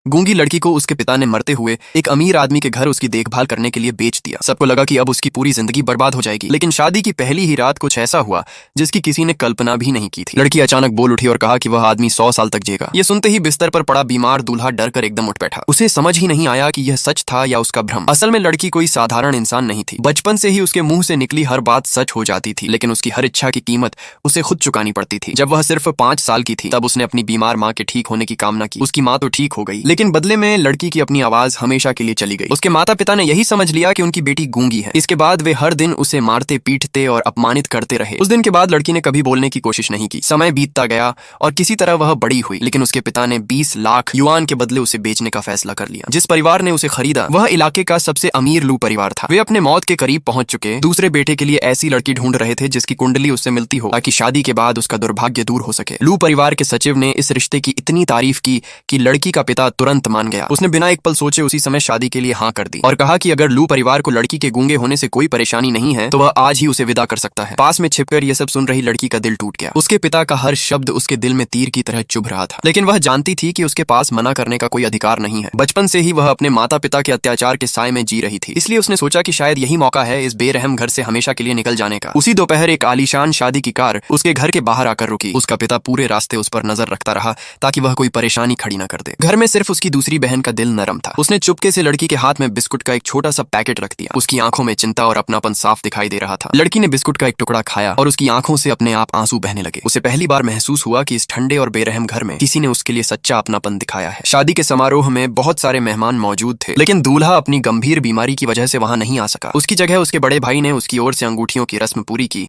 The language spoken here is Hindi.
गूंगी लड़की को उसके पिता ने मरते हुए एक अमीर आदमी के घर उसकी देखभाल करने के लिए बेच दिया। सबको लगा कि अब उसकी पूरी जिंदगी बर्बाद हो जाएगी, लेकिन शादी की पहली ही रात कुछ ऐसा हुआ जिसकी किसी ने कल्पना भी नहीं की थी। लड़की अचानक बोल उठी और कहा कि वह आदमी 100 साल तक जिएगा। ये सुनते ही बिस्तर पर पड़ा बीमार दूल्हा डर कर एकदम उठ बैठा। उसे समझ ही नहीं आया कि यह सच था या उसका भ्रम। असल में लड़की कोई साधारण इंसान नहीं थी। बचपन से ही उसके मुंह से निकली हर बात सच हो जाती थी, लेकिन उसकी हर इच्छा की कीमत उसे खुद चुकानी पड़ती थी। जब वह सिर्फ 5 साल की थी तब उसने अपनी बीमार माँ के ठीक होने की कामना की। उसकी माँ तो ठीक हो गई, लेकिन बदले में लड़की की अपनी आवाज हमेशा के लिए चली गई। उसके माता पिता ने यही समझ लिया कि उनकी बेटी गूंगी है। इसके बाद वे हर दिन उसे मारते पीटते और अपमानित करते रहे। उस दिन के बाद लड़की ने कभी बोलने की कोशिश नहीं की। समय बीतता गया और किसी तरह वह बड़ी हुई, लेकिन उसके पिता ने 20 लाख युआन के बदले उसे बेचने का फैसला कर लिया। जिस परिवार ने उसे खरीदा वह इलाके का सबसे अमीर लू परिवार था। वे अपने मौत के करीब पहुंच चुके दूसरे बेटे के लिए ऐसी लड़की ढूंढ रहे थे जिसकी कुंडली उससे मिलती हो, ताकि शादी के बाद उसका दुर्भाग्य दूर हो सके। लू परिवार के सचिव ने इस रिश्ते की इतनी तारीफ की कि लड़की का पिता तुरंत मान गया। उसने बिना एक पल सोचे उसी समय शादी के लिए हाँ कर दी और कहा कि अगर लू परिवार को लड़की के गूंगे होने से कोई परेशानी नहीं है तो वह आज ही उसे विदा कर सकता है। पास में छिपकर यह सब सुन रही लड़की का दिल टूट गया। उसके पिता का हर शब्द उसके दिल में तीर की तरह चुभ रहा था, लेकिन वह जानती थी कि उसके पास मना करने का कोई अधिकार नहीं है। बचपन से ही वह अपने माता पिता के अत्याचार के साए में जी रही थी, इसलिए उसने सोचा कि शायद यही मौका है इस बेरहम घर से हमेशा के लिए निकल जाने का। उसी दोपहर एक आलीशान शादी की कार उसके घर के बाहर आकर रुकी। उसका पिता पूरे रास्ते उस पर नजर रखता रहा ताकि वह कोई परेशानी खड़ी न कर दे। घर में सिर्फ उसकी दूसरी बहन का दिल नरम था। उसने चुपके से लड़की के हाथ में बिस्कुट का एक छोटा सा पैकेट रख दिया। उसकी आंखों में चिंता और अपनापन साफ दिखाई दे रहा था। लड़की ने बिस्कुट का एक टुकड़ा खाया और उसकी आंखों से अपने आप आंसू बहने लगे। उसे पहली बार महसूस हुआ कि इस ठंडे और बेरहम घर में किसी ने उसके लिए सच्चा अपनापन दिखाया है। शादी के समारोह में बहुत सारे मेहमान मौजूद थे, लेकिन दूल्हा अपनी गंभीर बीमारी की वजह से वहां नहीं आ सका। उसकी जगह उसके बड़े भाई ने उसकी ओर से अंगूठियों की रस्म पूरी की